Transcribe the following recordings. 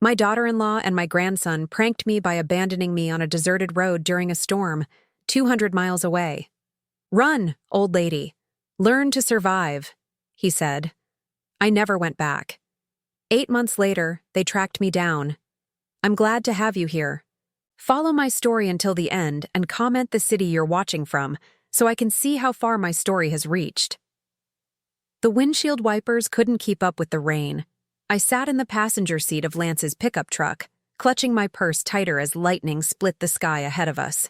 My daughter-in-law and my grandson pranked me by abandoning me on a deserted road during a storm, 200 miles away. "Run, old lady. Learn to survive," he said. I never went back. 8 months later, they tracked me down. I'm glad to have you here. Follow my story until the end and comment the city you're watching from so I can see how far my story has reached. The windshield wipers couldn't keep up with the rain. I sat in the passenger seat of Lance's pickup truck, clutching my purse tighter as lightning split the sky ahead of us.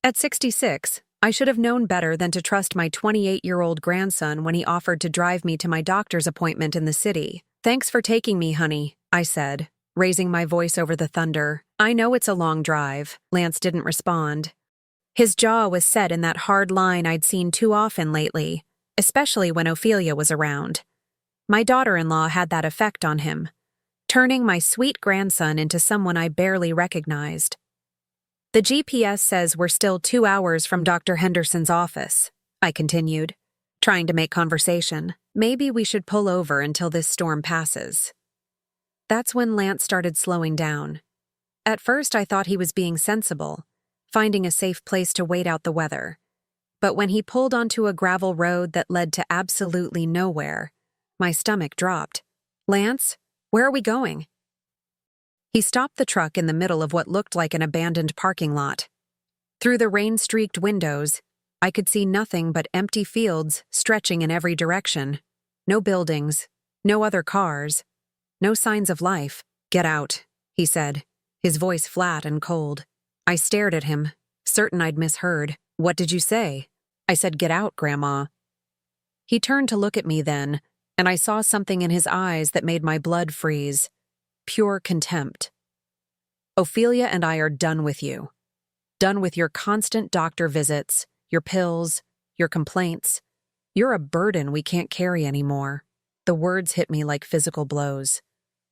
At 66, I should have known better than to trust my 28-year-old grandson when he offered to drive me to my doctor's appointment in the city. "Thanks for taking me, honey," I said, raising my voice over the thunder. "I know it's a long drive." Lance didn't respond. His jaw was set in that hard line I'd seen too often lately, especially when Ophelia was around. My daughter-in-law had that effect on him, turning my sweet grandson into someone I barely recognized. "The GPS says we're still 2 hours from Dr. Henderson's office," I continued, trying to make conversation. "Maybe we should pull over until this storm passes." That's when Lance started slowing down. At first I thought he was being sensible, finding a safe place to wait out the weather. But when he pulled onto a gravel road that led to absolutely nowhere, my stomach dropped. "Lance, where are we going?" He stopped the truck in the middle of what looked like an abandoned parking lot. Through the rain-streaked windows, I could see nothing but empty fields stretching in every direction. No buildings, no other cars, no signs of life. "Get out," he said, his voice flat and cold. I stared at him, certain I'd misheard. "What did you say?" "I said get out, Grandma." He turned to look at me then, and I saw something in his eyes that made my blood freeze. Pure contempt. "Ophelia and I are done with you. Done with your constant doctor visits, your pills, your complaints. You're a burden we can't carry anymore." The words hit me like physical blows.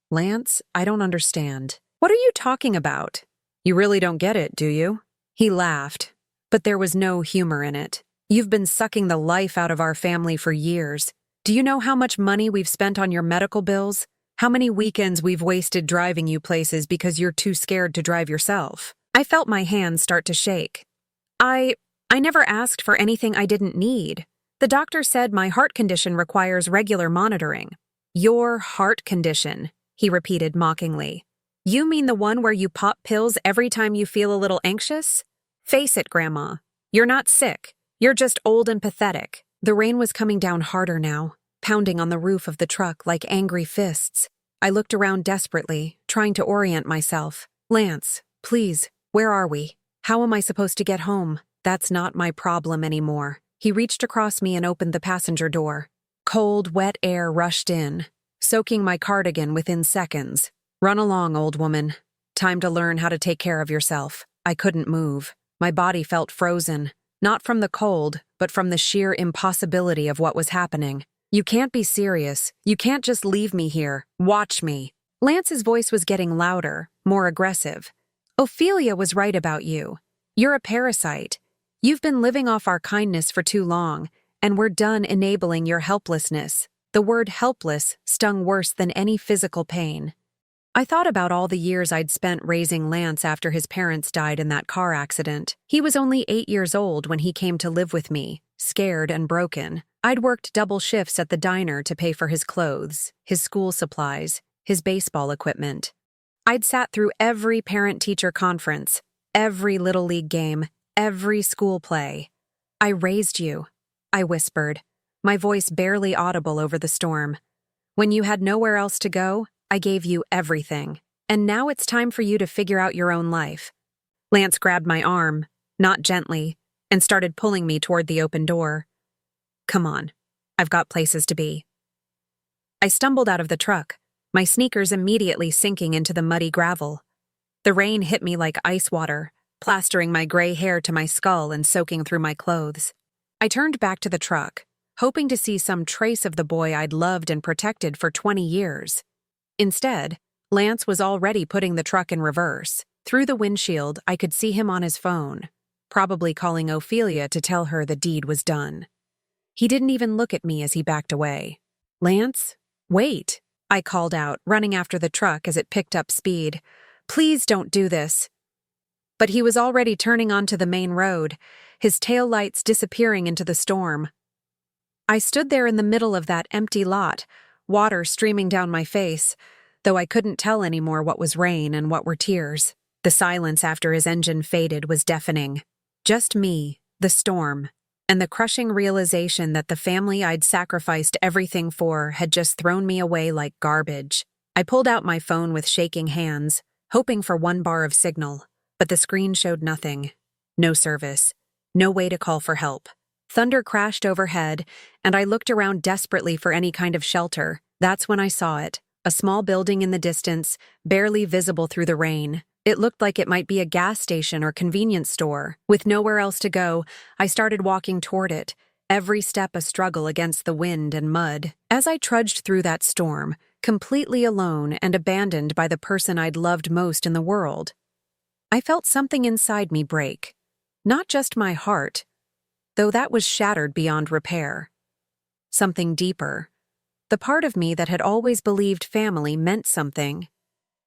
"Lance, I don't understand. What are you talking about? You really don't get it, do you?" He laughed, but there was no humor in it. "You've been sucking the life out of our family for years. Do you know how much money we've spent on your medical bills? How many weekends we've wasted driving you places because you're too scared to drive yourself?" I felt my hands start to shake. I never asked for anything I didn't need. The doctor said my heart condition requires regular monitoring." "Your heart condition," he repeated mockingly. "You mean the one where you pop pills every time you feel a little anxious? Face it, Grandma. You're not sick. You're just old and pathetic." The rain was coming down harder now, pounding on the roof of the truck like angry fists. I looked around desperately, trying to orient myself. "Lance, please, where are we? How am I supposed to get home? That's not my problem anymore." He reached across me and opened the passenger door. Cold, wet air rushed in, soaking my cardigan within seconds. "Run along, old woman. Time to learn how to take care of yourself." I couldn't move. My body felt frozen, not from the cold, but from the sheer impossibility of what was happening. "You can't be serious. You can't just leave me here. Watch me." Lance's voice was getting louder, more aggressive. "Ophelia was right about you. You're a parasite. You've been living off our kindness for too long, and we're done enabling your helplessness." The word helpless stung worse than any physical pain. I thought about all the years I'd spent raising Lance after his parents died in that car accident. He was only 8 years old when he came to live with me, scared and broken. I'd worked double shifts at the diner to pay for his clothes, his school supplies, his baseball equipment. I'd sat through every parent-teacher conference, every Little League game, every school play. "I raised you," I whispered, my voice barely audible over the storm. "When you had nowhere else to go, I gave you everything. And now it's time for you to figure out your own life." Lance grabbed my arm, not gently, and started pulling me toward the open door. "Come on, I've got places to be." I stumbled out of the truck, my sneakers immediately sinking into the muddy gravel. The rain hit me like ice water, plastering my gray hair to my skull and soaking through my clothes. I turned back to the truck, hoping to see some trace of the boy I'd loved and protected for 20 years. Instead, Lance was already putting the truck in reverse. Through the windshield, I could see him on his phone, probably calling Ophelia to tell her the deed was done. He didn't even look at me as he backed away. "Lance, wait." I called out, running after the truck as it picked up speed. Please don't do this. But he was already turning onto the main road, his taillights disappearing into the storm. I stood there in the middle of that empty lot, water streaming down my face, though I couldn't tell anymore what was rain and what were tears. The silence after his engine faded was deafening. Just me, the storm, and the crushing realization that the family I'd sacrificed everything for had just thrown me away like garbage. I pulled out my phone with shaking hands, hoping for one bar of signal, but the screen showed nothing. No service. No way to call for help. Thunder crashed overhead, and I looked around desperately for any kind of shelter. That's when I saw it. A small building in the distance, barely visible through the rain. It looked like it might be a gas station or convenience store. With nowhere else to go, I started walking toward it, every step a struggle against the wind and mud. As I trudged through that storm, completely alone and abandoned by the person I'd loved most in the world, I felt something inside me break. Not just my heart, though that was shattered beyond repair. Something deeper. The part of me that had always believed family meant something.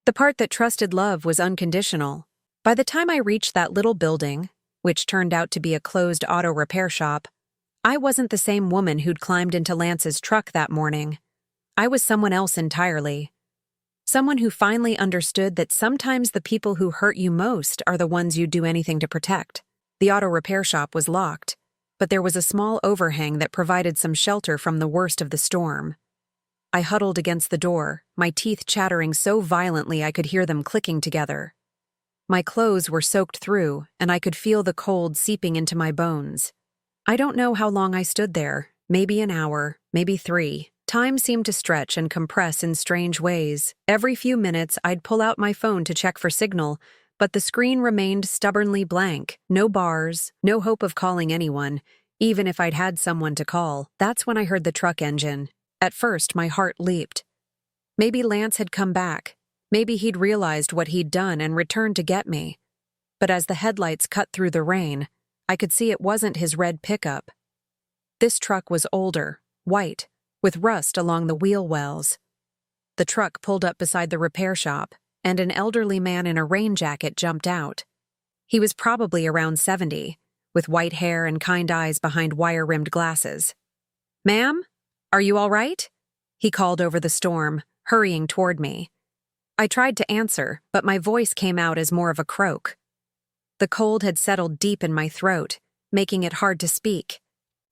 The part that trusted love was unconditional. By the time I reached that little building, which turned out to be a closed auto repair shop, I wasn't the same woman who'd climbed into Lance's truck that morning. I was someone else entirely. Someone who finally understood that sometimes the people who hurt you most are the ones you'd do anything to protect. The auto repair shop was locked, but there was a small overhang that provided some shelter from the worst of the storm. I huddled against the door, my teeth chattering so violently I could hear them clicking together. My clothes were soaked through, and I could feel the cold seeping into my bones. I don't know how long I stood there, maybe an hour, maybe 3. Time seemed to stretch and compress in strange ways. Every few minutes, I'd pull out my phone to check for signal, but the screen remained stubbornly blank. No bars, no hope of calling anyone, even if I'd had someone to call. That's when I heard the truck engine. At first, my heart leaped. Maybe Lance had come back. Maybe he'd realized what he'd done and returned to get me. But as the headlights cut through the rain, I could see it wasn't his red pickup. This truck was older, white, with rust along the wheel wells. The truck pulled up beside the repair shop, and an elderly man in a rain jacket jumped out. He was probably around 70, with white hair and kind eyes behind wire-rimmed glasses. "Ma'am? Are you all right?" he called over the storm, hurrying toward me. I tried to answer, but my voice came out as more of a croak. The cold had settled deep in my throat, making it hard to speak.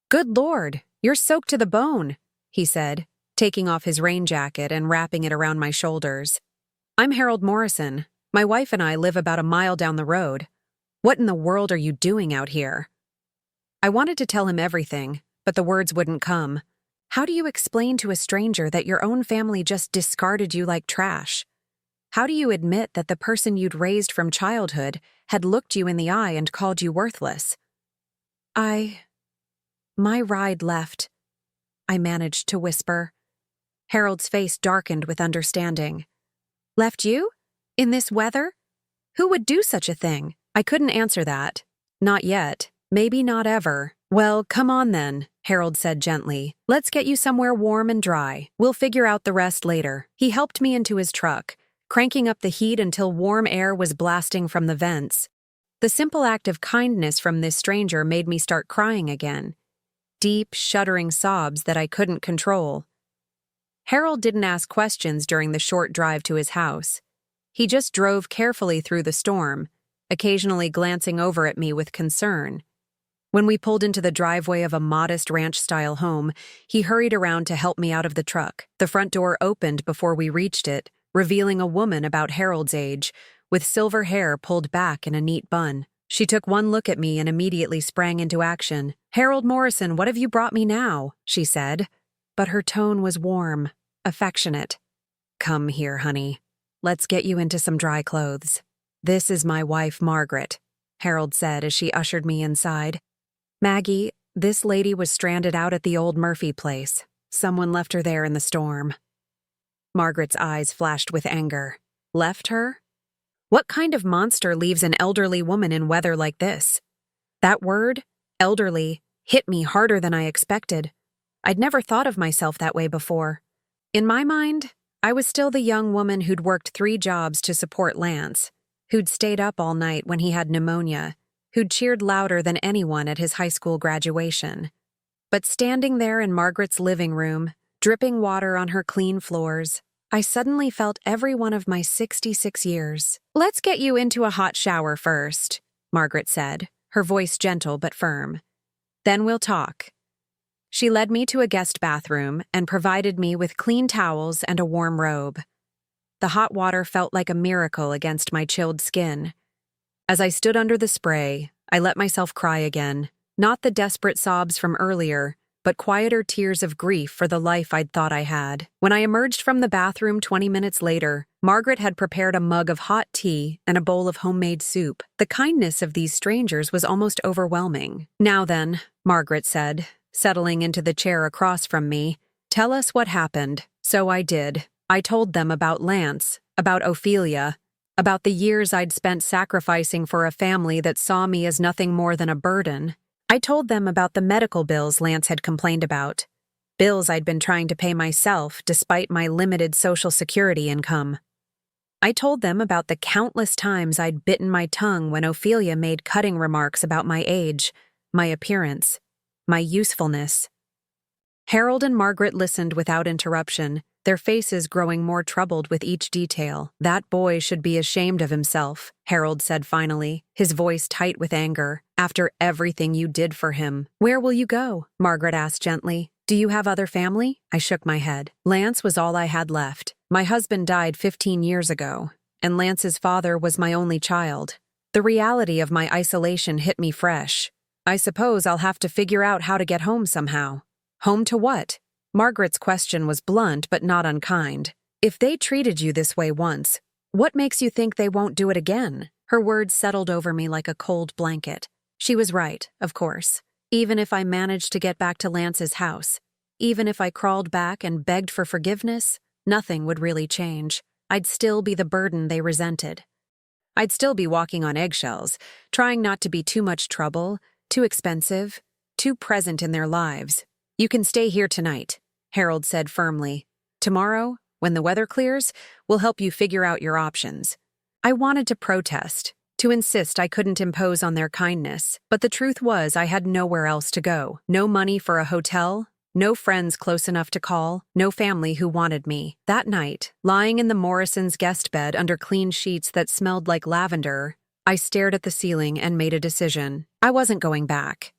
"Good Lord, you're soaked to the bone," he said, taking off his rain jacket and wrapping it around my shoulders. "I'm Harold Morrison. My wife and I live about a mile down the road. What in the world are you doing out here?" I wanted to tell him everything, but the words wouldn't come. How do you explain to a stranger that your own family just discarded you like trash? How do you admit that the person you'd raised from childhood had looked you in the eye and called you worthless? My ride left," I managed to whisper. Harold's face darkened with understanding. "Left you? In this weather? Who would do such a thing?" I couldn't answer that. Not yet. Maybe not ever. "Well, come on then," Harold said gently. "Let's get you somewhere warm and dry. We'll figure out the rest later." He helped me into his truck, cranking up the heat until warm air was blasting from the vents. The simple act of kindness from this stranger made me start crying again. Deep, shuddering sobs that I couldn't control. Harold didn't ask questions during the short drive to his house. He just drove carefully through the storm, occasionally glancing over at me with concern. When we pulled into the driveway of a modest ranch-style home, he hurried around to help me out of the truck. The front door opened before we reached it, revealing a woman about Harold's age, with silver hair pulled back in a neat bun. She took one look at me and immediately sprang into action. "Harold Morrison, what have you brought me now?" she said. But her tone was warm, affectionate. "Come here, honey. Let's get you into some dry clothes. This is my wife, Margaret," Harold said as she ushered me inside. "Maggie, this lady was stranded out at the old Murphy place. Someone left her there in the storm." Margaret's eyes flashed with anger. Left her? What kind of monster leaves an elderly woman in weather like this? That word, elderly, hit me harder than I expected. I'd never thought of myself that way before. In my mind, I was still the young woman who'd worked 3 jobs to support Lance, who'd stayed up all night when he had pneumonia, who'd cheered louder than anyone at his high school graduation. But standing there in Margaret's living room, dripping water on her clean floors, I suddenly felt every one of my 66 years. "Let's get you into a hot shower first," Margaret said, her voice gentle but firm. "Then we'll talk." She led me to a guest bathroom and provided me with clean towels and a warm robe. The hot water felt like a miracle against my chilled skin. As I stood under the spray, I let myself cry again, not the desperate sobs from earlier, but quieter tears of grief for the life I'd thought I had. When I emerged from the bathroom 20 minutes later, Margaret had prepared a mug of hot tea and a bowl of homemade soup. The kindness of these strangers was almost overwhelming. "Now then," Margaret said, settling into the chair across from me, "tell us what happened." So I did. I told them about Lance, about Ophelia, about the years I'd spent sacrificing for a family that saw me as nothing more than a burden. I told them about the medical bills Lance had complained about, bills I'd been trying to pay myself despite my limited Social Security income. I told them about the countless times I'd bitten my tongue when Ophelia made cutting remarks about my age, my appearance, my usefulness. Harold and Margaret listened without interruption, their faces growing more troubled with each detail. "That boy should be ashamed of himself," Harold said finally, his voice tight with anger, "after everything you did for him." "Where will you go?" Margaret asked gently. "Do you have other family?" I shook my head. Lance was all I had left. My husband died 15 years ago, and Lance's father was my only child. The reality of my isolation hit me fresh. "I suppose I'll have to figure out how to get home somehow." "Home to what?" Margaret's question was blunt but not unkind. "If they treated you this way once, what makes you think they won't do it again?" Her words settled over me like a cold blanket. She was right, of course. Even if I managed to get back to Lance's house, even if I crawled back and begged for forgiveness, nothing would really change. I'd still be the burden they resented. I'd still be walking on eggshells, trying not to be too much trouble, too expensive, too present in their lives. "You can stay here tonight," Harold said firmly. "Tomorrow, when the weather clears, we'll help you figure out your options." I wanted to protest, to insist I couldn't impose on their kindness, but the truth was I had nowhere else to go. No money for a hotel, no friends close enough to call, no family who wanted me. That night, lying in the Morrisons' guest bed under clean sheets that smelled like lavender, I stared at the ceiling and made a decision. I wasn't going back.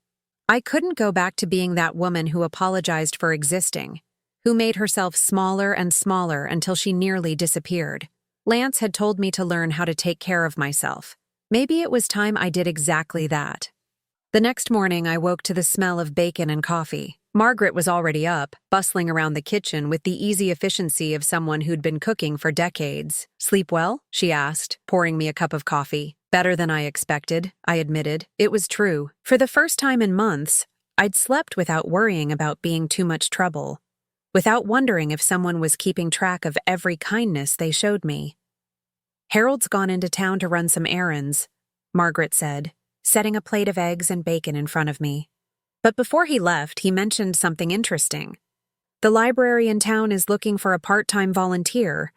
I couldn't go back to being that woman who apologized for existing, who made herself smaller and smaller until she nearly disappeared. Lance had told me to learn how to take care of myself. Maybe it was time I did exactly that. The next morning, I woke to the smell of bacon and coffee. Margaret was already up, bustling around the kitchen with the easy efficiency of someone who'd been cooking for decades. "Sleep well?" she asked, pouring me a cup of coffee. "Better than I expected," I admitted. It was true. For the first time in months, I'd slept without worrying about being too much trouble, without wondering if someone was keeping track of every kindness they showed me. "Harold's gone into town to run some errands," Margaret said, setting a plate of eggs and bacon in front of me. "But before he left, he mentioned something interesting. The library in town is looking for a part-time volunteer,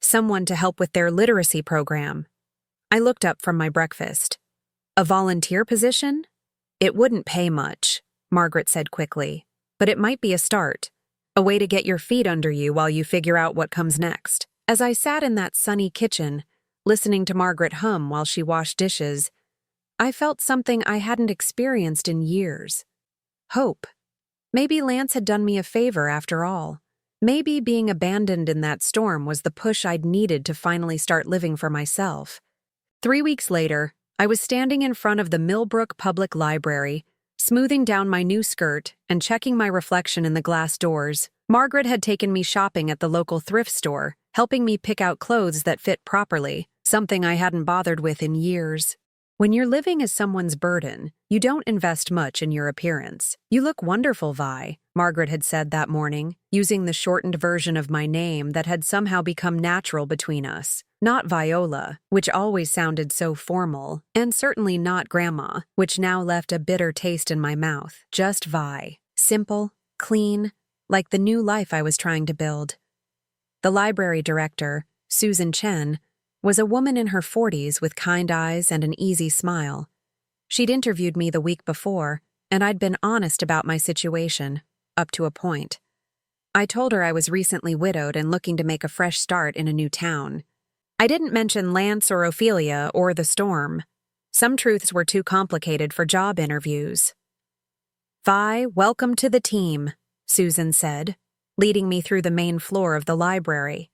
someone to help with their literacy program." I looked up from my breakfast. "A volunteer position?" "It wouldn't pay much," Margaret said quickly, "but it might be a start, a way to get your feet under you while you figure out what comes next." As I sat in that sunny kitchen, listening to Margaret hum while she washed dishes, I felt something I hadn't experienced in years. Hope. Maybe Lance had done me a favor after all. Maybe being abandoned in that storm was the push I'd needed to finally start living for myself. 3 weeks later, I was standing in front of the Millbrook Public Library, smoothing down my new skirt and checking my reflection in the glass doors. Margaret had taken me shopping at the local thrift store, helping me pick out clothes that fit properly, something I hadn't bothered with in years. When you're living as someone's burden, you don't invest much in your appearance. "You look wonderful, Vi," Margaret had said that morning, using the shortened version of my name that had somehow become natural between us. Not Viola, which always sounded so formal, and certainly not Grandma, which now left a bitter taste in my mouth. Just Vi. Simple, clean, like the new life I was trying to build. The library director, Susan Chen, was a woman in her 40s with kind eyes and an easy smile. She'd interviewed me the week before, and I'd been honest about my situation, up to a point. I told her I was recently widowed and looking to make a fresh start in a new town. I didn't mention Lance or Ophelia or the storm. Some truths were too complicated for job interviews. "Vi, welcome to the team," Susan said, leading me through the main floor of the library.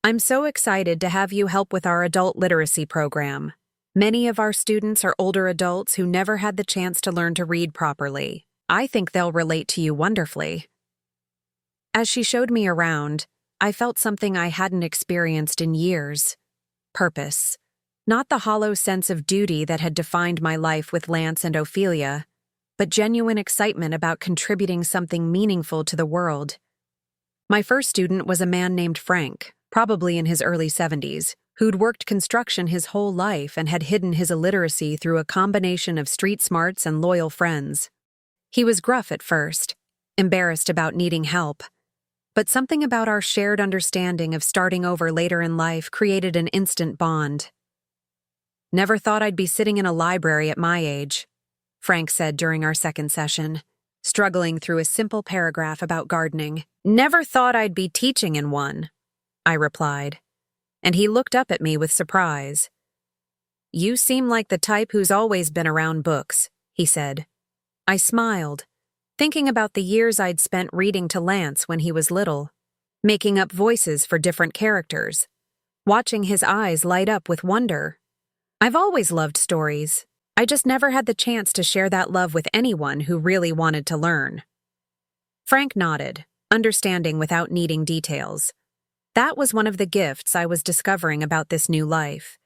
"I'm so excited to have you help with our adult literacy program. Many of our students are older adults who never had the chance to learn to read properly. I think they'll relate to you wonderfully." As she showed me around, I felt something I hadn't experienced in years. Purpose. Not the hollow sense of duty that had defined my life with Lance and Ophelia, but genuine excitement about contributing something meaningful to the world. My first student was a man named Frank, probably in his early 70s, who'd worked construction his whole life and had hidden his illiteracy through a combination of street smarts and loyal friends. He was gruff at first, embarrassed about needing help, but something about our shared understanding of starting over later in life created an instant bond. "Never thought I'd be sitting in a library at my age," Frank said during our second session, struggling through a simple paragraph about gardening. "Never thought I'd be teaching in one," I replied, and he looked up at me with surprise. "You seem like the type who's always been around books," he said. I smiled, thinking about the years I'd spent reading to Lance when he was little, making up voices for different characters, watching his eyes light up with wonder. I've always loved stories. I just never had the chance to share that love with anyone who really wanted to learn. Frank nodded, understanding without needing details. That was one of the gifts I was discovering about this new life.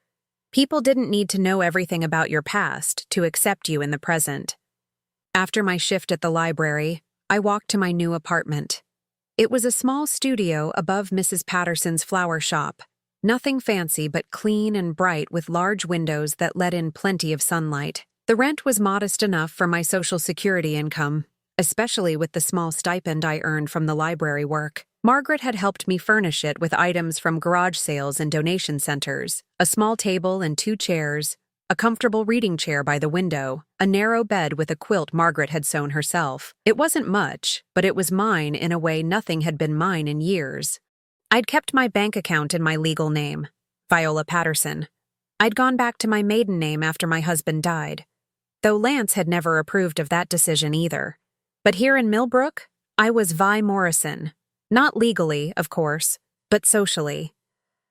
People didn't need to know everything about your past to accept you in the present. After my shift at the library, I walked to my new apartment. It was a small studio above Mrs. Patterson's flower shop. Nothing fancy but clean and bright with large windows that let in plenty of sunlight. The rent was modest enough for my Social Security income, especially with the small stipend I earned from the library work. Margaret had helped me furnish it with items from garage sales and donation centers, a small table and 2 chairs, a comfortable reading chair by the window, a narrow bed with a quilt Margaret had sewn herself. It wasn't much, but it was mine in a way nothing had been mine in years. I'd kept my bank account in my legal name, Viola Patterson. I'd gone back to my maiden name after my husband died, though Lance had never approved of that decision either. But here in Millbrook, I was Vi Morrison. Not legally, of course, but socially.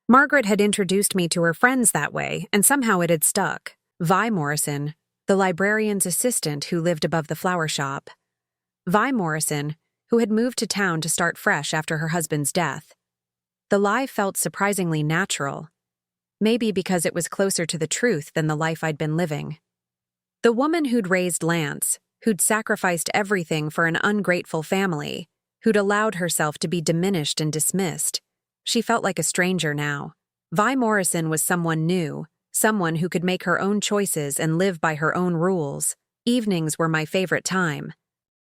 Margaret had introduced me to her friends that way, and somehow it had stuck. Vi Morrison, the librarian's assistant who lived above the flower shop. Vi Morrison, who had moved to town to start fresh after her husband's death. The lie felt surprisingly natural, maybe because it was closer to the truth than the life I'd been living. The woman who'd raised Lance, who'd sacrificed everything for an ungrateful family, who'd allowed herself to be diminished and dismissed, she felt like a stranger now. Vi Morrison was someone new, someone who could make her own choices and live by her own rules. Evenings were my favorite time.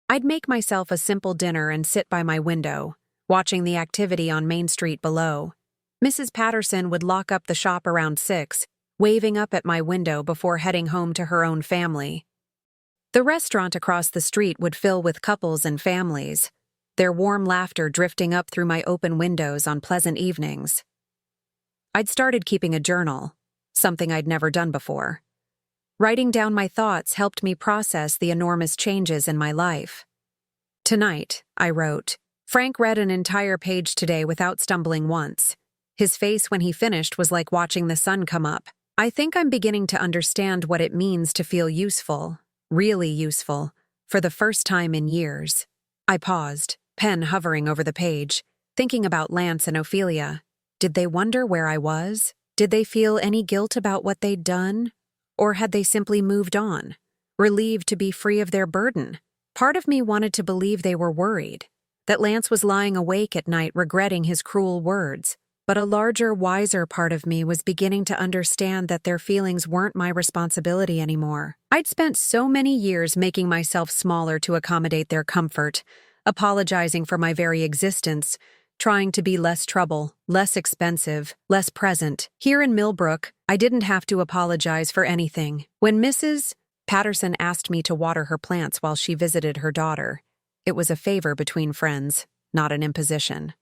I'd make myself a simple dinner and sit by my window, watching the activity on Main Street below. Mrs. Patterson would lock up the shop around 6, waving up at my window before heading home to her own family. The restaurant across the street would fill with couples and families, their warm laughter drifting up through my open windows on pleasant evenings. I'd started keeping a journal, something I'd never done before. Writing down my thoughts helped me process the enormous changes in my life. "Tonight," I wrote. Frank read an entire page today without stumbling once. His face when he finished was like watching the sun come up. "I think I'm beginning to understand what it means to feel useful, really useful, for the first time in years." I paused, pen hovering over the page, thinking about Lance and Ophelia. Did they wonder where I was? Did they feel any guilt about what they'd done? Or had they simply moved on, relieved to be free of their burden? Part of me wanted to believe they were worried, that Lance was lying awake at night regretting his cruel words, but a larger, wiser part of me was beginning to understand that their feelings weren't my responsibility anymore. I'd spent so many years making myself smaller to accommodate their comfort, apologizing for my very existence, trying to be less trouble, less expensive, less present. Here in Millbrook, I didn't have to apologize for anything. When Mrs. Patterson asked me to water her plants while she visited her daughter, it was a favor between friends, not an imposition.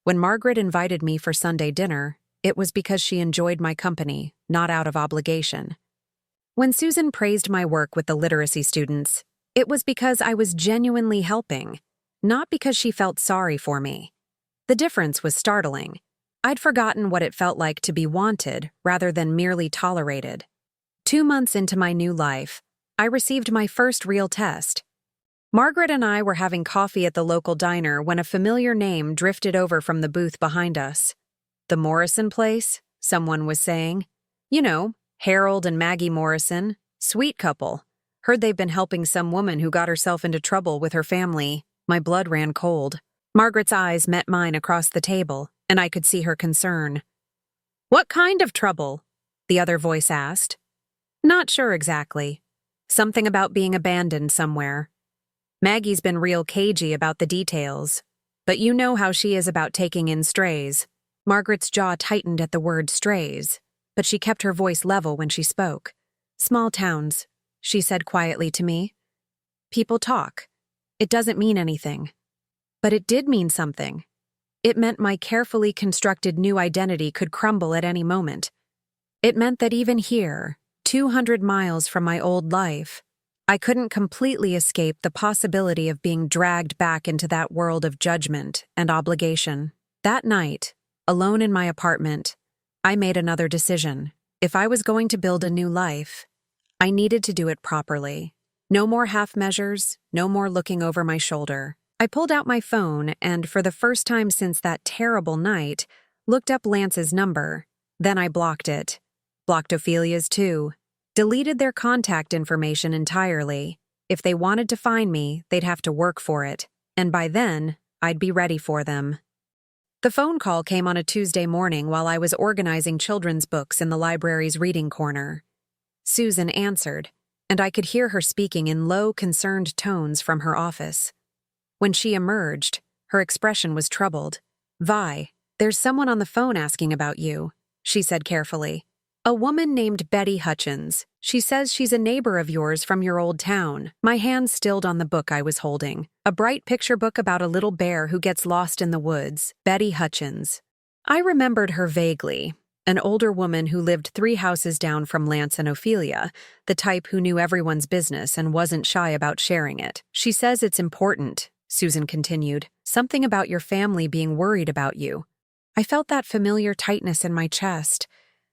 When Margaret invited me for Sunday dinner, it was because she enjoyed my company, not out of obligation. When Susan praised my work with the literacy students, it was because I was genuinely helping, not because she felt sorry for me. The difference was startling. I'd forgotten what it felt like to be wanted rather than merely tolerated. 2 months into my new life, I received my first real test. Margaret and I were having coffee at the local diner when a familiar name drifted over from the booth behind us. "The Morrison place," someone was saying. "You know, Harold and Maggie Morrison. Sweet couple. Heard they've been helping some woman who got herself into trouble with her family." My blood ran cold. Margaret's eyes met mine across the table, and I could see her concern. "What kind of trouble?" the other voice asked. "Not sure exactly. Something about being abandoned somewhere. Maggie's been real cagey about the details, but you know how she is about taking in strays." Margaret's jaw tightened at the word strays, but she kept her voice level when she spoke. "Small towns," she said quietly to me. "People talk. It doesn't mean anything." But it did mean something. It meant my carefully constructed new identity could crumble at any moment. It meant that even here, 200 miles from my old life, I couldn't completely escape the possibility of being dragged back into that world of judgment and obligation. That night, alone in my apartment, I made another decision. If I was going to build a new life, I needed to do it properly. No more half measures, no more looking over my shoulder. I pulled out my phone and, for the first time since that terrible night, looked up Lance's number. Then I blocked it. Blocked Ophelia's too. Deleted their contact information entirely. If they wanted to find me, they'd have to work for it. And by then, I'd be ready for them. The phone call came on a Tuesday morning while I was organizing children's books in the library's reading corner. Susan answered, and I could hear her speaking in low, concerned tones from her office. When she emerged, her expression was troubled. "Vi, there's someone on the phone asking about you," she said carefully. "A woman named Betty Hutchins. She says she's a neighbor of yours from your old town." My hand stilled on the book I was holding, a bright picture book about a little bear who gets lost in the woods. Betty Hutchins. I remembered her vaguely, an older woman who lived 3 houses down from Lance and Ophelia, the type who knew everyone's business and wasn't shy about sharing it. "She says it's important," Susan continued. "Something about your family being worried about you." I felt that familiar tightness in my chest.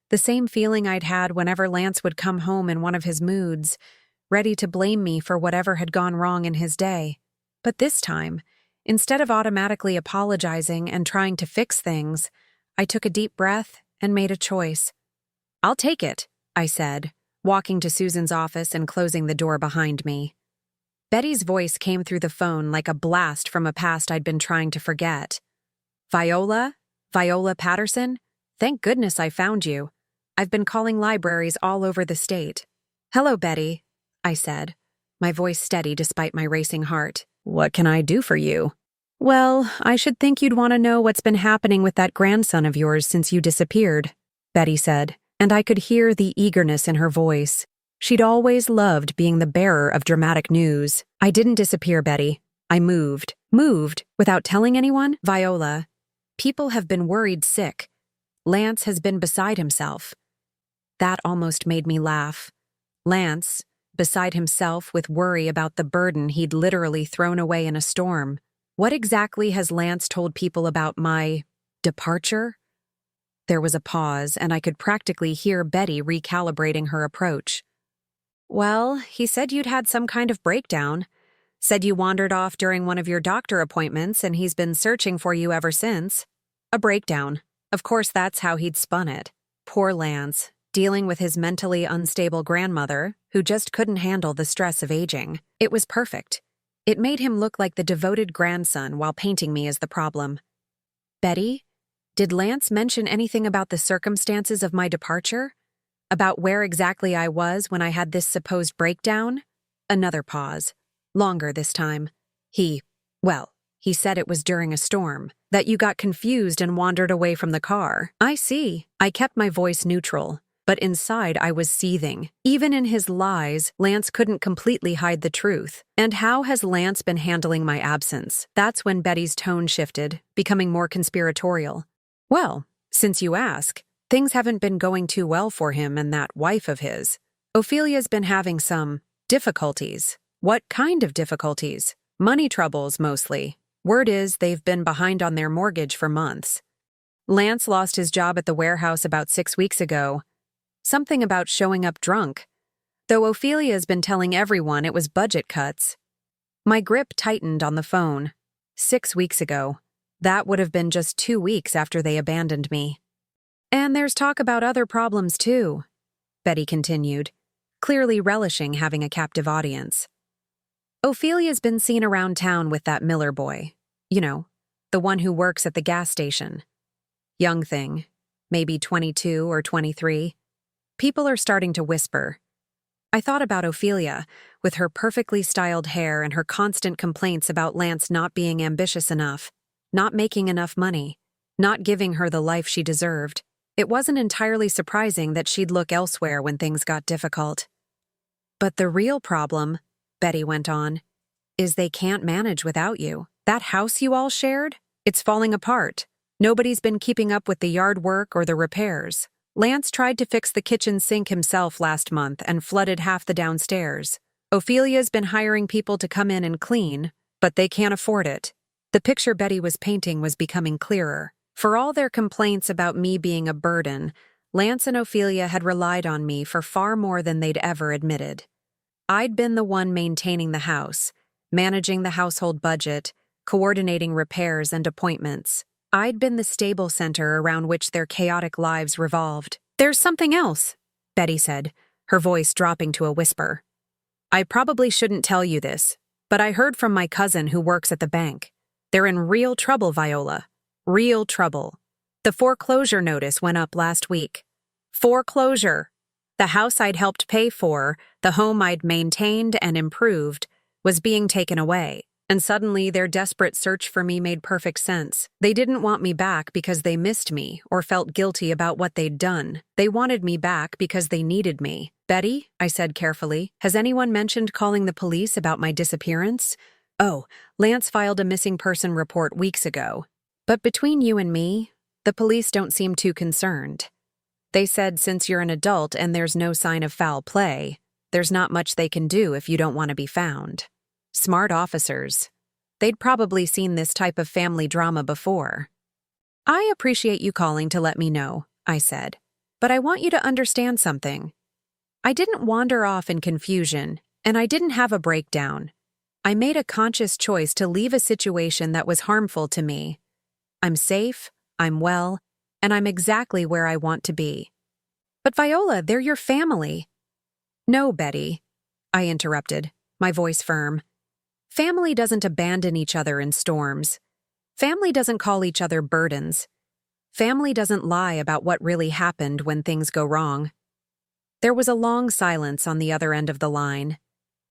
The same feeling I'd had whenever Lance would come home in one of his moods, ready to blame me for whatever had gone wrong in his day. But this time, instead of automatically apologizing and trying to fix things, I took a deep breath and made a choice. "I'll take it," I said, walking to Susan's office and closing the door behind me. Betty's voice came through the phone like a blast from a past I'd been trying to forget. "Viola? Viola Patterson? Thank goodness I found you. I've been calling libraries all over the state." "Hello, Betty," I said, my voice steady despite my racing heart. "What can I do for you?" "Well, I should think you'd want to know what's been happening with that grandson of yours since you disappeared," Betty said, and I could hear the eagerness in her voice. She'd always loved being the bearer of dramatic news. "I didn't disappear, Betty. I moved." "Moved? Without telling anyone?" "Viola, people have been worried sick. Lance has been beside himself." That almost made me laugh. Lance, beside himself with worry about the burden he'd literally thrown away in a storm. What exactly has Lance told people about my departure? There was a pause, and I could practically hear Betty recalibrating her approach. "Well, he said you'd had some kind of breakdown. Said you wandered off during one of your doctor appointments, and he's been searching for you ever since." A breakdown. Of course, that's how he'd spun it. Poor Lance, dealing with his mentally unstable grandmother, who just couldn't handle the stress of aging. It was perfect. It made him look like the devoted grandson while painting me as the problem. "Betty, did Lance mention anything about the circumstances of my departure? About where exactly I was when I had this supposed breakdown?" Another pause. Longer this time. He said it was during a storm. That you got confused and wandered away from the car. I see. I kept my voice neutral, but inside I was seething. Even in his lies, Lance couldn't completely hide the truth. And how has Lance been handling my absence? That's when Betty's tone shifted, becoming more conspiratorial. Well, since you ask, things haven't been going too well for him and that wife of his. Ophelia's been having some difficulties. What kind of difficulties? Money troubles, mostly. Word is they've been behind on their mortgage for months. Lance lost his job at the warehouse about 6 weeks ago. Something about showing up drunk. Though Ophelia's been telling everyone it was budget cuts. My grip tightened on the phone. 6 weeks ago. That would have been just 2 weeks after they abandoned me. And there's talk about other problems too, Betty continued, clearly relishing having a captive audience. Ophelia's been seen around town with that Miller boy. You know, the one who works at the gas station. Young thing, maybe 22 or 23. People are starting to whisper. I thought about Ophelia, with her perfectly styled hair and her constant complaints about Lance not being ambitious enough, not making enough money, not giving her the life she deserved. It wasn't entirely surprising that she'd look elsewhere when things got difficult. But the real problem, Betty went on, is they can't manage without you. That house you all shared? It's falling apart. Nobody's been keeping up with the yard work or the repairs. Lance tried to fix the kitchen sink himself last month and flooded half the downstairs. Ophelia's been hiring people to come in and clean, but they can't afford it. The picture Betty was painting was becoming clearer. For all their complaints about me being a burden, Lance and Ophelia had relied on me for far more than they'd ever admitted. I'd been the one maintaining the house, managing the household budget, coordinating repairs and appointments. I'd been the stable center around which their chaotic lives revolved. There's something else, Betty said, her voice dropping to a whisper. I probably shouldn't tell you this, but I heard from my cousin who works at the bank. They're in real trouble, Viola. Real trouble. The foreclosure notice went up last week. Foreclosure. The house I'd helped pay for, the home I'd maintained and improved, was being taken away. And suddenly their desperate search for me made perfect sense. They didn't want me back because they missed me or felt guilty about what they'd done. They wanted me back because they needed me. Betty, I said carefully, has anyone mentioned calling the police about my disappearance? Oh, Lance filed a missing person report weeks ago. But between you and me, the police don't seem too concerned. They said since you're an adult and there's no sign of foul play, there's not much they can do if you don't want to be found. Smart officers. They'd probably seen this type of family drama before. I appreciate you calling to let me know, I said, but I want you to understand something. I didn't wander off in confusion, and I didn't have a breakdown. I made a conscious choice to leave a situation that was harmful to me. I'm safe, I'm well, and I'm exactly where I want to be. But Viola, they're your family. No, Betty, I interrupted, my voice firm. Family doesn't abandon each other in storms. Family doesn't call each other burdens. Family doesn't lie about what really happened when things go wrong. There was a long silence on the other end of the line.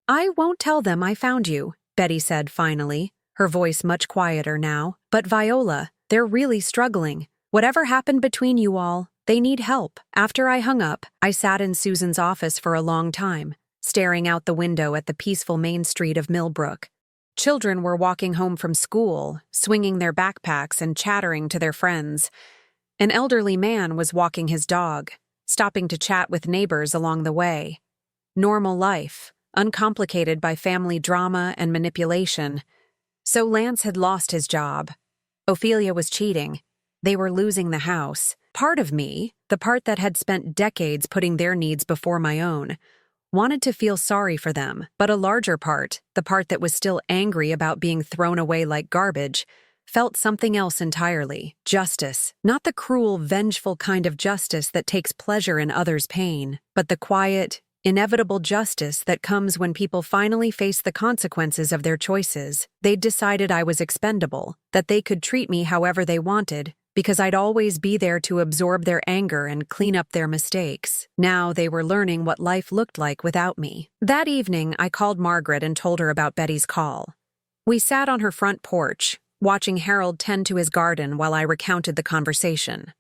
I won't tell them I found you, Betty said finally, her voice much quieter now. But Viola, they're really struggling. Whatever happened between you all, they need help. After I hung up, I sat in Susan's office for a long time, staring out the window at the peaceful main street of Millbrook. Children were walking home from school, swinging their backpacks and chattering to their friends. An elderly man was walking his dog, stopping to chat with neighbors along the way. Normal life, uncomplicated by family drama and manipulation. So Lance had lost his job. Ophelia was cheating. They were losing the house. Part of me, the part that had spent decades putting their needs before my own, wanted to feel sorry for them, but a larger part, the part that was still angry about being thrown away like garbage, felt something else entirely. Justice. Not the cruel, vengeful kind of justice that takes pleasure in others' pain, but the quiet, inevitable justice that comes when people finally face the consequences of their choices. They'd decided I was expendable, that they could treat me however they wanted, because I'd always be there to absorb their anger and clean up their mistakes. Now they were learning what life looked like without me. That evening, I called Margaret and told her about Betty's call. We sat on her front porch, watching Harold tend to his garden while I recounted the conversation.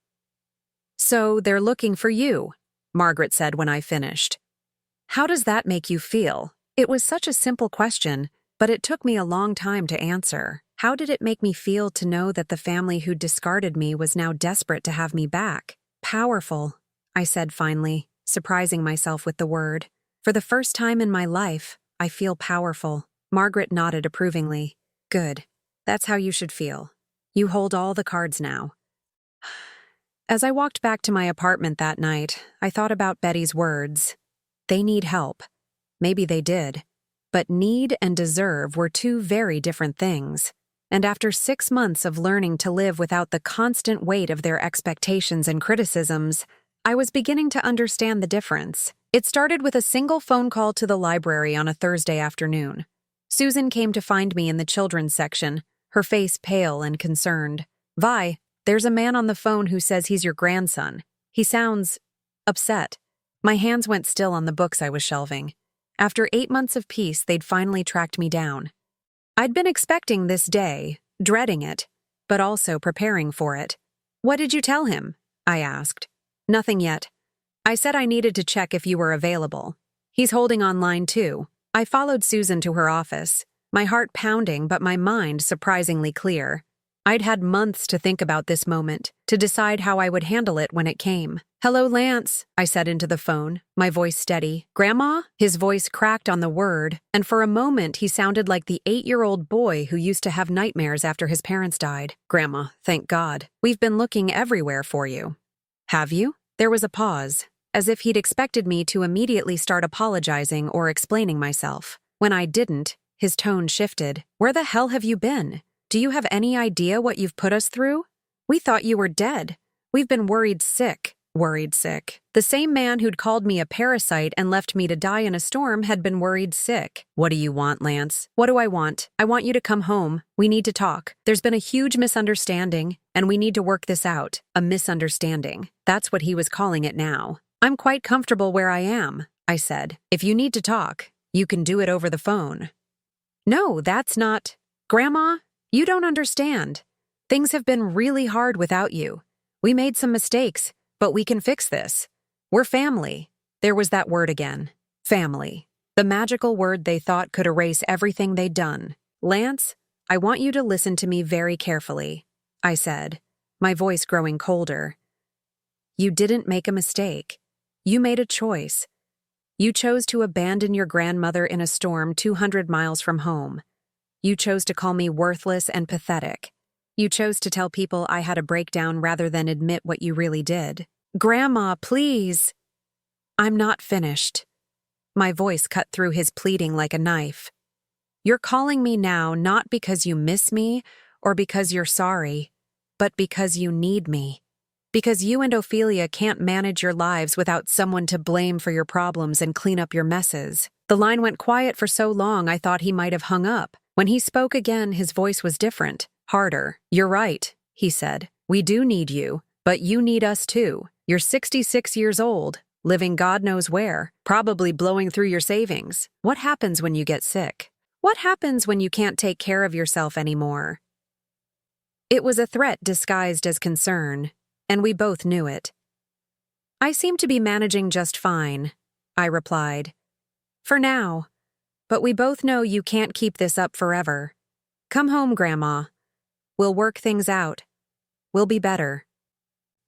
"So they're looking for you," Margaret said when I finished. "How does that make you feel?" It was such a simple question, but it took me a long time to answer. How did it make me feel to know that the family who'd discarded me was now desperate to have me back? "Powerful," I said finally, surprising myself with the word. "For the first time in my life, I feel powerful." Margaret nodded approvingly. "Good. That's how you should feel. You hold all the cards now." As I walked back to my apartment that night, I thought about Betty's words. They need help. Maybe they did. But need and deserve were two very different things. And after 6 months of learning to live without the constant weight of their expectations and criticisms, I was beginning to understand the difference. It started with a single phone call to the library on a Thursday afternoon. Susan came to find me in the children's section, her face pale and concerned. "Vi, there's a man on the phone who says he's your grandson. He sounds upset." My hands went still on the books I was shelving. After 8 months of peace, they'd finally tracked me down. I'd been expecting this day, dreading it, but also preparing for it. "What did you tell him?" I asked. "Nothing yet. I said I needed to check if you were available. He's holding online too." I followed Susan to her office, my heart pounding but my mind surprisingly clear. I'd had months to think about this moment, to decide how I would handle it when it came. "Hello, Lance," I said into the phone, my voice steady. "Grandma?" His voice cracked on the word, and for a moment he sounded like the 8-year-old boy who used to have nightmares after his parents died. "Grandma, thank God. We've been looking everywhere for you." "Have you?" There was a pause, as if he'd expected me to immediately start apologizing or explaining myself. When I didn't, his tone shifted. "Where the hell have you been? Do you have any idea what you've put us through? We thought you were dead. We've been worried sick." Worried sick. The same man who'd called me a parasite and left me to die in a storm had been worried sick. "What do you want, Lance?" "What do I want? I want you to come home. We need to talk. There's been a huge misunderstanding, and we need to work this out." A misunderstanding. That's what he was calling it now. "I'm quite comfortable where I am," I said. "If you need to talk, you can do it over the phone." "No, that's not..." "Grandma, you don't understand. Things have been really hard without you. We made some mistakes, but we can fix this. We're family." There was that word again. Family. The magical word they thought could erase everything they'd done. "Lance, I want you to listen to me very carefully," I said, my voice growing colder. "You didn't make a mistake. You made a choice. You chose to abandon your grandmother in a storm 200 miles from home. You chose to call me worthless and pathetic. You chose to tell people I had a breakdown rather than admit what you really did." "Grandma, please." "I'm not finished." My voice cut through his pleading like a knife. "You're calling me now not because you miss me or because you're sorry, but because you need me. Because you and Ophelia can't manage your lives without someone to blame for your problems and clean up your messes." The line went quiet for so long I thought he might have hung up. When he spoke again, his voice was different, harder. "You're right," he said. "We do need you, but you need us too. You're 66 years old, living God knows where, probably blowing through your savings. What happens when you get sick? What happens when you can't take care of yourself anymore?" It was a threat disguised as concern, and we both knew it. "I seem to be managing just fine," I replied. "For now. But we both know you can't keep this up forever. Come home, Grandma. We'll work things out. We'll be better."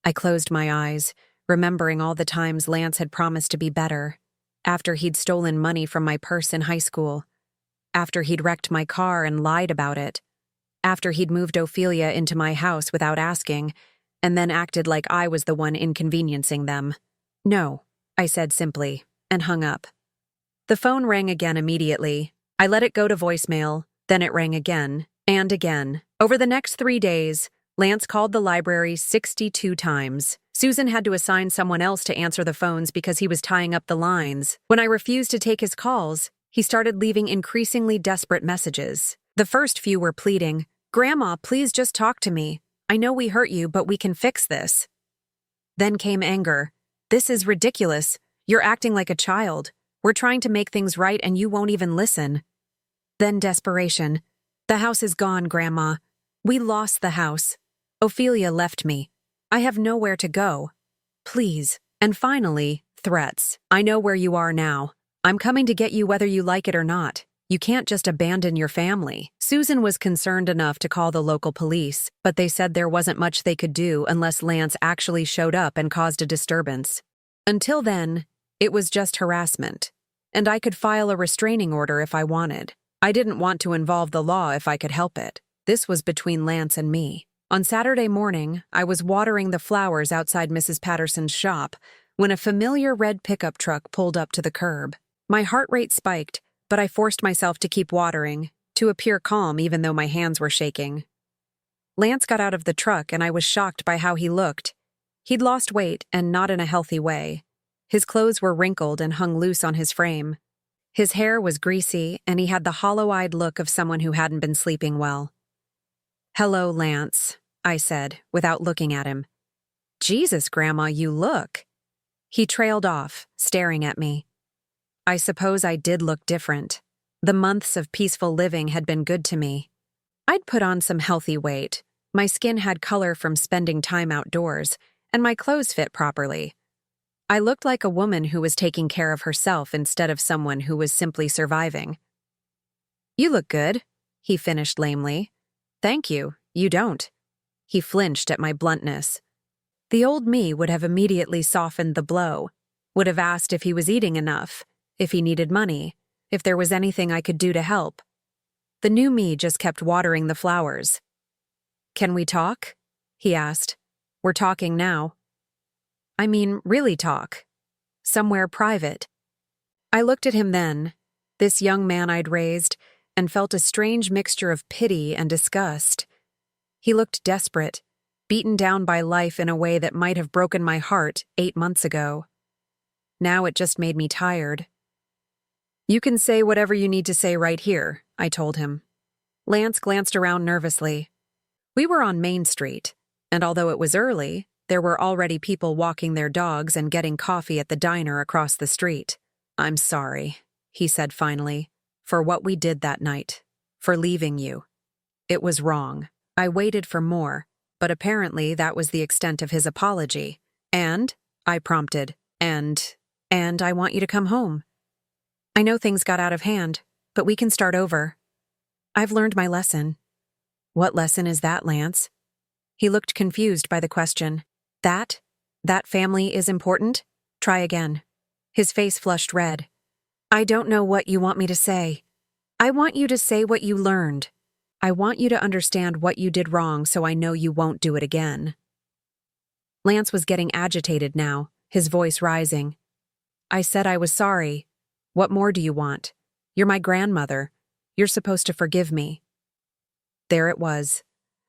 I closed my eyes, remembering all the times Lance had promised to be better. After he'd stolen money from my purse in high school. After he'd wrecked my car and lied about it. After he'd moved Ophelia into my house without asking, and then acted like I was the one inconveniencing them. "No," I said simply, and hung up. The phone rang again immediately. I let it go to voicemail, then it rang again, and again. Over the next 3 days, Lance called the library 62 times. Susan had to assign someone else to answer the phones because he was tying up the lines. When I refused to take his calls, he started leaving increasingly desperate messages. The first few were pleading, "Grandma, please just talk to me. I know we hurt you, but we can fix this." Then came anger. "This is ridiculous. You're acting like a child. We're trying to make things right and you won't even listen." Then desperation. "The house is gone, Grandma. We lost the house. Ophelia left me. I have nowhere to go. Please. And finally, threats. I know where you are now. I'm coming to get you whether you like it or not. You can't just abandon your family. Susan was concerned enough to call the local police, but they said there wasn't much they could do unless Lance actually showed up and caused a disturbance. Until then, it was just harassment, and I could file a restraining order if I wanted. I didn't want to involve the law if I could help it. This was between Lance and me. On Saturday morning, I was watering the flowers outside Mrs. Patterson's shop when a familiar red pickup truck pulled up to the curb. My heart rate spiked, but I forced myself to keep watering, to appear calm even though my hands were shaking. Lance got out of the truck and I was shocked by how he looked. He'd lost weight and not in a healthy way. His clothes were wrinkled and hung loose on his frame. His hair was greasy and he had the hollow-eyed look of someone who hadn't been sleeping well. "Hello, Lance," I said, without looking at him. "Jesus, Grandma, you look." He trailed off, staring at me. I suppose I did look different. The months of peaceful living had been good to me. I'd put on some healthy weight. My skin had color from spending time outdoors, and my clothes fit properly. I looked like a woman who was taking care of herself instead of someone who was simply surviving. "You look good," he finished lamely. "Thank you, you don't." He flinched at my bluntness. The old me would have immediately softened the blow, would have asked if he was eating enough, if he needed money, if there was anything I could do to help. The new me just kept watering the flowers. "Can we talk?" he asked. "We're talking now. I mean, really talk. Somewhere private." I looked at him then, this young man I'd raised, and felt a strange mixture of pity and disgust. He looked desperate, beaten down by life in a way that might have broken my heart 8 months ago. Now it just made me tired. "You can say whatever you need to say right here," I told him. Lance glanced around nervously. We were on Main Street, and although it was early, there were already people walking their dogs and getting coffee at the diner across the street. "I'm sorry," he said finally, "for what we did that night, for leaving you. It was wrong." I waited for more, but apparently that was the extent of his apology. "And?" I prompted. And I want you to come home. I know things got out of hand, but we can start over. I've learned my lesson." "What lesson is that, Lance?" He looked confused by the question. That family is important? Try again." His face flushed red. "I don't know what you want me to say. I want you to say what you learned. I want you to understand what you did wrong so I know you won't do it again." Lance was getting agitated now, his voice rising. "I said I was sorry. What more do you want? You're my grandmother. You're supposed to forgive me." There it was,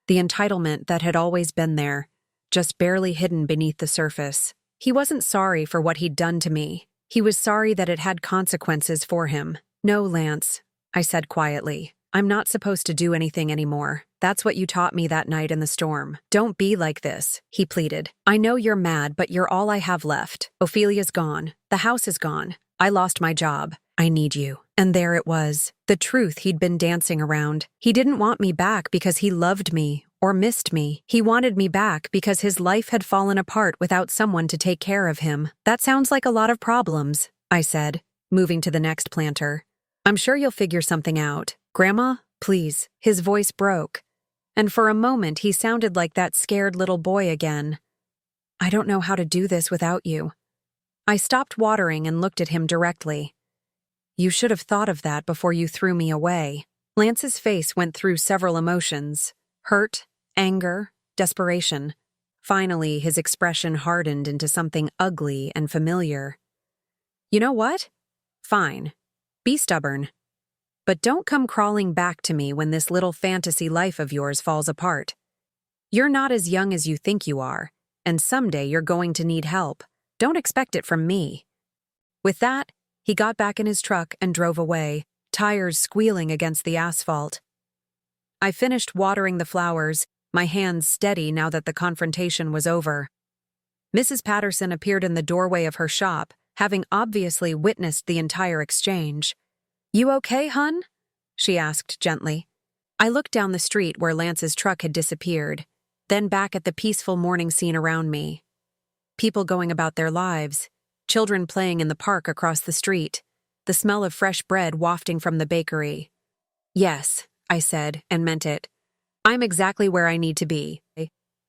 the entitlement that had always been there, just barely hidden beneath the surface. He wasn't sorry for what he'd done to me. He was sorry that it had consequences for him. "No, Lance," I said quietly. "I'm not supposed to do anything anymore. That's what you taught me that night in the storm. Don't be like this," he pleaded. "I know you're mad, but you're all I have left. Ophelia's gone. The house is gone. I lost my job. I need you." And there it was, the truth he'd been dancing around. He didn't want me back because he loved me or missed me. He wanted me back because his life had fallen apart without someone to take care of him. "That sounds like a lot of problems," I said, moving to the next planter. "I'm sure you'll figure something out. Grandma, please." His voice broke, and for a moment he sounded like that scared little boy again. "I don't know how to do this without you." I stopped watering and looked at him directly. "You should have thought of that before you threw me away." Lance's face went through several emotions: hurt, anger, desperation. Finally, his expression hardened into something ugly and familiar. "You know what? Fine. Be stubborn. But don't come crawling back to me when this little fantasy life of yours falls apart. You're not as young as you think you are, and someday you're going to need help. Don't expect it from me." With that, he got back in his truck and drove away, tires squealing against the asphalt. I finished watering the flowers, my hands steady now that the confrontation was over. Mrs. Patterson appeared in the doorway of her shop, having obviously witnessed the entire exchange. "You okay, hun?" she asked gently. I looked down the street where Lance's truck had disappeared, then back at the peaceful morning scene around me. People going about their lives, children playing in the park across the street, the smell of fresh bread wafting from the bakery. Yes, I said, and meant it. I'm exactly where I need to be.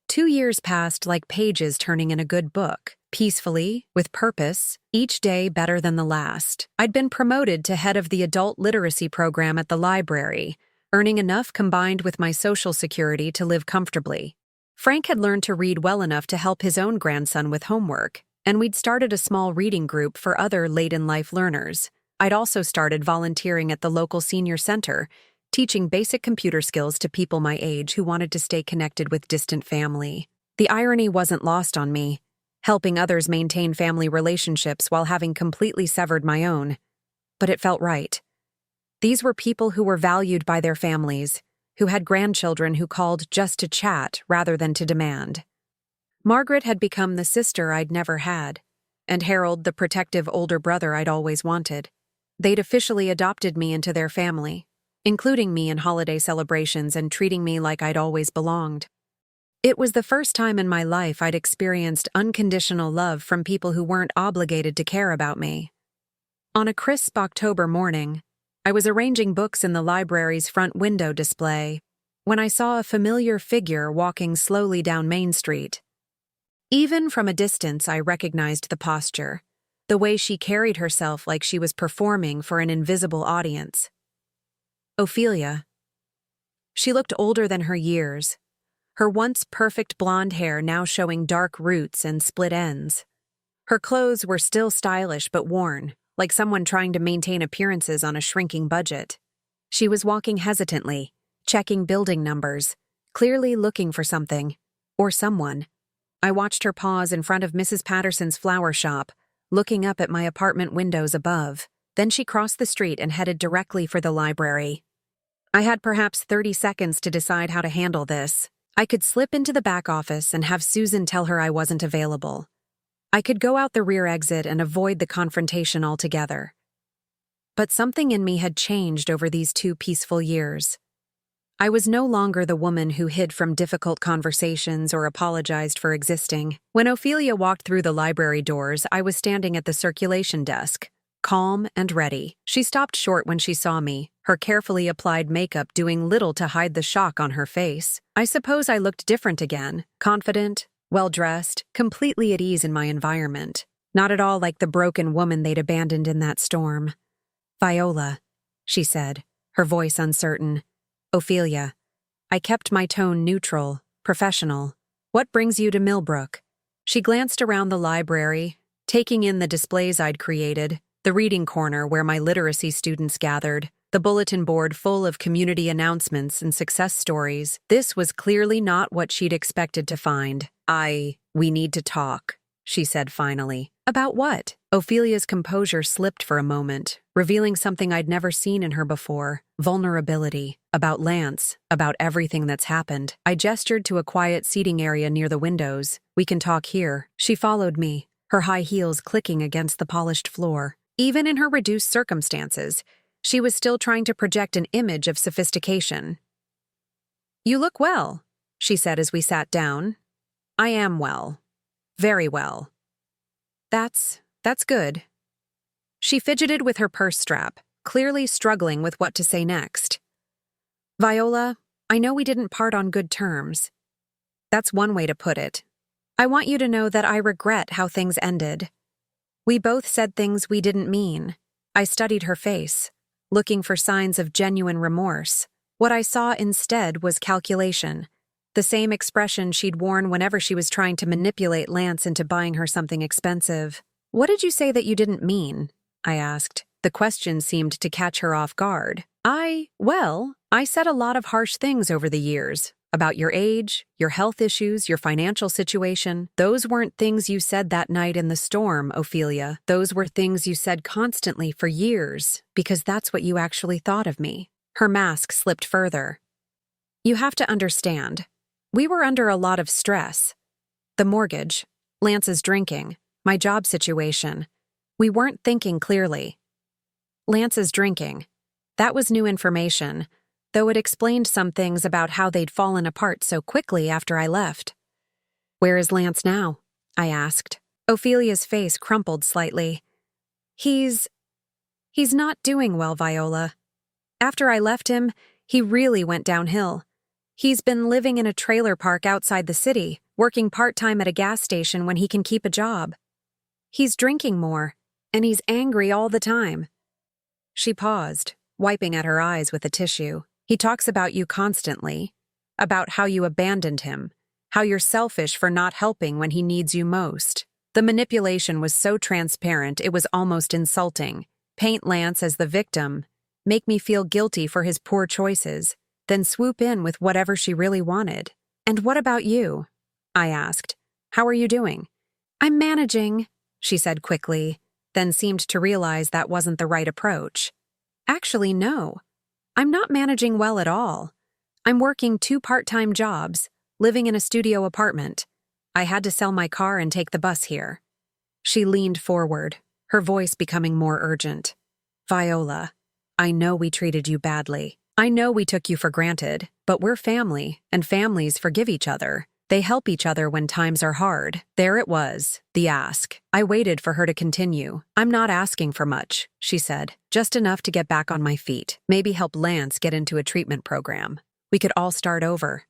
2 years passed like pages turning in a good book, peacefully, with purpose, each day better than the last. I'd been promoted to head of the adult literacy program at the library, earning enough combined with my social security to live comfortably. Frank had learned to read well enough to help his own grandson with homework, and we'd started a small reading group for other late-in-life learners. I'd also started volunteering at the local senior center, teaching basic computer skills to people my age who wanted to stay connected with distant family. The irony wasn't lost on me, helping others maintain family relationships while having completely severed my own. But it felt right. These were people who were valued by their families, who had grandchildren who called just to chat rather than to demand. Margaret had become the sister I'd never had, and Harold the protective older brother I'd always wanted. They'd officially adopted me into their family, including me in holiday celebrations and treating me like I'd always belonged. It was the first time in my life I'd experienced unconditional love from people who weren't obligated to care about me. On a crisp October morning, I was arranging books in the library's front window display when I saw a familiar figure walking slowly down Main Street. Even from a distance, I recognized the posture, the way she carried herself like she was performing for an invisible audience. Ophelia. She looked older than her years, her once perfect blonde hair now showing dark roots and split ends. Her clothes were still stylish but worn, like someone trying to maintain appearances on a shrinking budget. She was walking hesitantly, checking building numbers, clearly looking for something, or someone. I watched her pause in front of Mrs. Patterson's flower shop, looking up at my apartment windows above. Then she crossed the street and headed directly for the library. I had perhaps 30 seconds to decide how to handle this. I could slip into the back office and have Susan tell her I wasn't available. I could go out the rear exit and avoid the confrontation altogether. But something in me had changed over these 2 peaceful years. I was no longer the woman who hid from difficult conversations or apologized for existing. When Ophelia walked through the library doors, I was standing at the circulation desk, calm and ready. She stopped short when she saw me, her carefully applied makeup doing little to hide the shock on her face. I suppose I looked different again, confident, well-dressed, completely at ease in my environment. Not at all like the broken woman they'd abandoned in that storm. "Viola," she said, her voice uncertain. "Ophelia." I kept my tone neutral, professional. "What brings you to Millbrook?" She glanced around the library, taking in the displays I'd created, the reading corner where my literacy students gathered, the bulletin board full of community announcements and success stories. This was clearly not what she'd expected to find. We need to talk," she said finally. "About what?" Ophelia's composure slipped for a moment, revealing something I'd never seen in her before. Vulnerability. About Lance. About everything that's happened. I gestured to a quiet seating area near the windows. "We can talk here." She followed me, her high heels clicking against the polished floor. Even in her reduced circumstances, she was still trying to project an image of sophistication. "You look well," she said as we sat down. "I am well. Very well." That's good." She fidgeted with her purse strap, clearly struggling with what to say next. "Viola, I know we didn't part on good terms. That's one way to put it. I want you to know that I regret how things ended. We both said things we didn't mean." I studied her face, looking for signs of genuine remorse. What I saw instead was calculation, the same expression she'd worn whenever she was trying to manipulate Lance into buying her something expensive. "What did you say that you didn't mean?" I asked. The question seemed to catch her off guard. I said a lot of harsh things over the years. About your age, your health issues, your financial situation. Those weren't things you said that night in the storm, Ophelia. Those were things you said constantly for years, because that's what you actually thought of me. Her mask slipped further. "You have to understand. We were under a lot of stress. The mortgage, Lance's drinking, my job situation. We weren't thinking clearly. Lance's drinking. That was new information. though it explained some things about how they'd fallen apart so quickly after I left. "Where is Lance now?" I asked. Ophelia's face crumpled slightly. He's not doing well, Viola. After I left him, he really went downhill. He's been living in a trailer park outside the city, working part-time at a gas station when he can keep a job. He's drinking more, and he's angry all the time." She paused, wiping at her eyes with a tissue. "He talks about you constantly, about how you abandoned him, how you're selfish for not helping when he needs you most." The manipulation was so transparent it was almost insulting. Paint Lance as the victim, make me feel guilty for his poor choices, then swoop in with whatever she really wanted. "And what about you?" I asked. "How are you doing?" "I'm managing," she said quickly, then seemed to realize that wasn't the right approach. "Actually, no. I'm not managing well at all. I'm working 2 part-time jobs, living in a studio apartment. I had to sell my car and take the bus here." She leaned forward, her voice becoming more urgent. "Viola, I know we treated you badly. I know we took you for granted, but we're family, and families forgive each other. They help each other when times are hard." There it was, the ask. I waited for her to continue. "I'm not asking for much," she said. "Just enough to get back on my feet. Maybe help Lance get into a treatment program. We could all start over.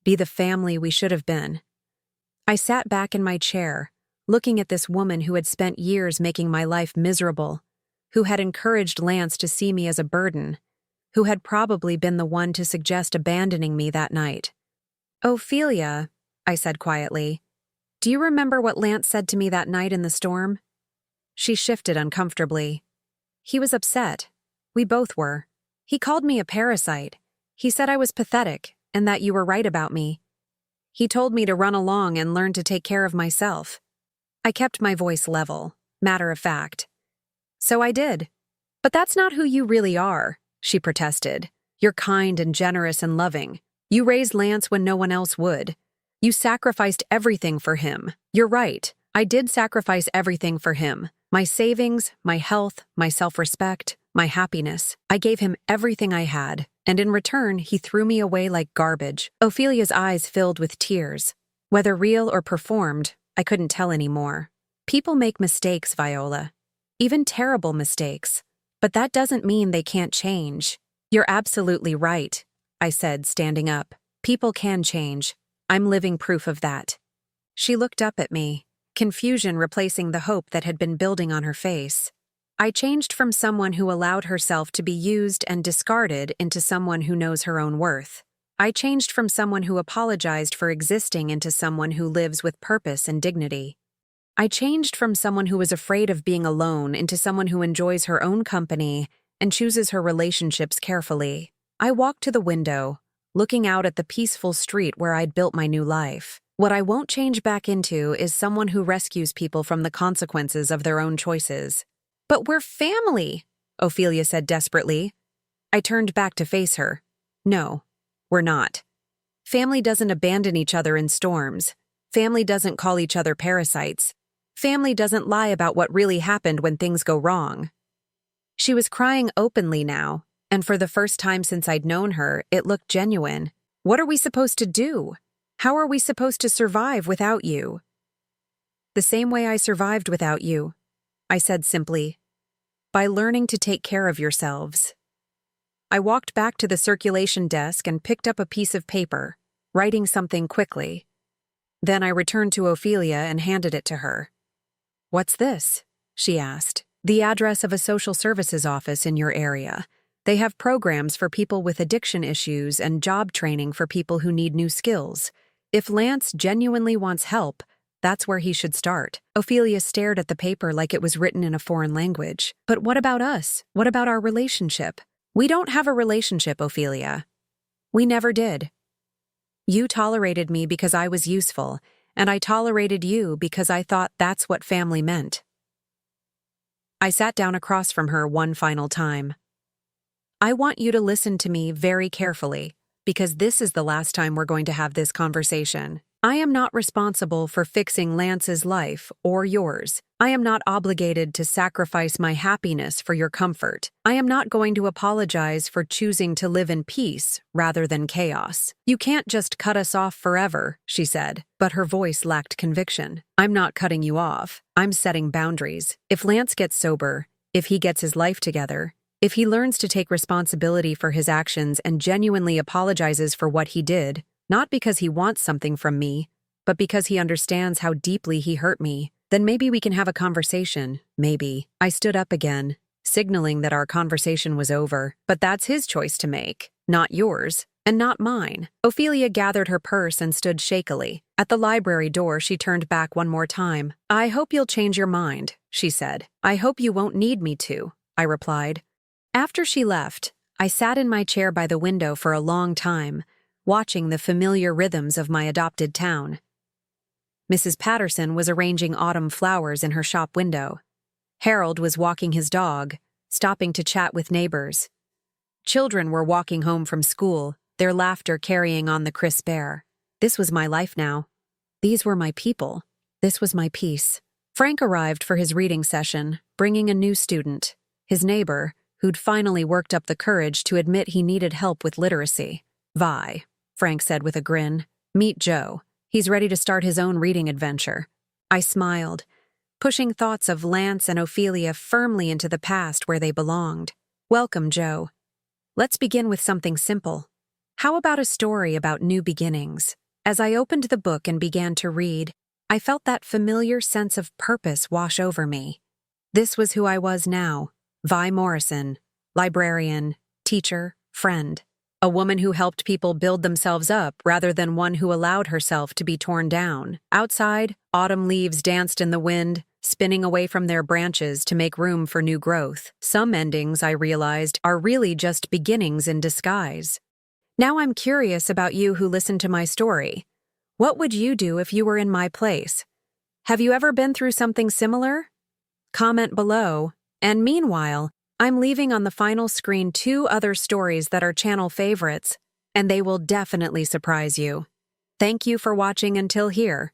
Be the family we should have been." I sat back in my chair, looking at this woman who had spent years making my life miserable, who had encouraged Lance to see me as a burden, who had probably been the one to suggest abandoning me that night. "Ophelia," I said quietly, "do you remember what Lance said to me that night in the storm?" She shifted uncomfortably. "He was upset. We both were. He called me a parasite. He said I was pathetic, and that you were right about me. He told me to run along and learn to take care of myself." I kept my voice level, matter of fact. "So I did. But that's not who you really are," she protested. "You're kind and generous and loving. You raised Lance when no one else would. You sacrificed everything for him. You're right. I did sacrifice everything for him. My savings, my health, my self-respect, my happiness. I gave him everything I had, and in return, he threw me away like garbage." Ophelia's eyes filled with tears. Whether real or performed, I couldn't tell anymore. People make mistakes, Viola. Even terrible mistakes. But that doesn't mean they can't change. "You're absolutely right," I said, standing up. "People can change. I'm living proof of that." She looked up at me, confusion replacing the hope that had been building on her face. I changed from someone who allowed herself to be used and discarded into someone who knows her own worth. I changed from someone who apologized for existing into someone who lives with purpose and dignity. I changed from someone who was afraid of being alone into someone who enjoys her own company and chooses her relationships carefully. I walked to the window, looking out at the peaceful street where I'd built my new life. What I won't change back into is someone who rescues people from the consequences of their own choices. "But we're family," Ophelia said desperately. I turned back to face her. "No, we're not. Family doesn't abandon each other in storms. Family doesn't call each other parasites. Family doesn't lie about what really happened when things go wrong." She was crying openly now, and for the first time since I'd known her, it looked genuine. "What are we supposed to do? How are we supposed to survive without you?" "The same way I survived without you," I said simply. "By learning to take care of yourselves." I walked back to the circulation desk and picked up a piece of paper, writing something quickly. Then I returned to Ophelia and handed it to her. "What's this?" she asked. "The address of a social services office in your area. They have programs for people with addiction issues and job training for people who need new skills. If Lance genuinely wants help, that's where he should start." Ophelia stared at the paper like it was written in a foreign language. "But what about us? What about our relationship?" "We don't have a relationship, Ophelia. We never did. You tolerated me because I was useful, and I tolerated you because I thought that's what family meant." I sat down across from her one final time. "I want you to listen to me very carefully, because this is the last time we're going to have this conversation. I am not responsible for fixing Lance's life or yours. I am not obligated to sacrifice my happiness for your comfort. I am not going to apologize for choosing to live in peace rather than chaos. You can't just cut us off forever, she said, but her voice lacked conviction. I'm not cutting you off. I'm setting boundaries. If Lance gets sober, if he gets his life together, if he learns to take responsibility for his actions and genuinely apologizes for what he did, not because he wants something from me, but because he understands how deeply he hurt me, then maybe we can have a conversation, maybe. I stood up again, signaling that our conversation was over, but that's his choice to make, not yours, and not mine. Ophelia gathered her purse and stood shakily. At the library door, she turned back one more time. I hope you'll change your mind, she said. I hope you won't need me to, I replied. After she left, I sat in my chair by the window for a long time, watching the familiar rhythms of my adopted town. Mrs. Patterson was arranging autumn flowers in her shop window. Harold was walking his dog, stopping to chat with neighbors. Children were walking home from school, their laughter carrying on the crisp air. This was my life now. These were my people. This was my peace. Frank arrived for his reading session, bringing a new student, his neighbor, who'd finally worked up the courage to admit he needed help with literacy. Vi, Frank said with a grin. Meet Joe. He's ready to start his own reading adventure. I smiled, pushing thoughts of Lance and Ophelia firmly into the past where they belonged. Welcome, Joe. Let's begin with something simple. How about a story about new beginnings? As I opened the book and began to read, I felt that familiar sense of purpose wash over me. This was who I was now, Vi Morrison, librarian, teacher, friend. A woman who helped people build themselves up rather than one who allowed herself to be torn down. Outside, autumn leaves danced in the wind, spinning away from their branches to make room for new growth. Some endings, I realized, are really just beginnings in disguise. Now I'm curious about you who listened to my story. What would you do if you were in my place? Have you ever been through something similar? Comment below. And meanwhile, I'm leaving on the final screen 2 other stories that are channel favorites, and they will definitely surprise you. Thank you for watching until here.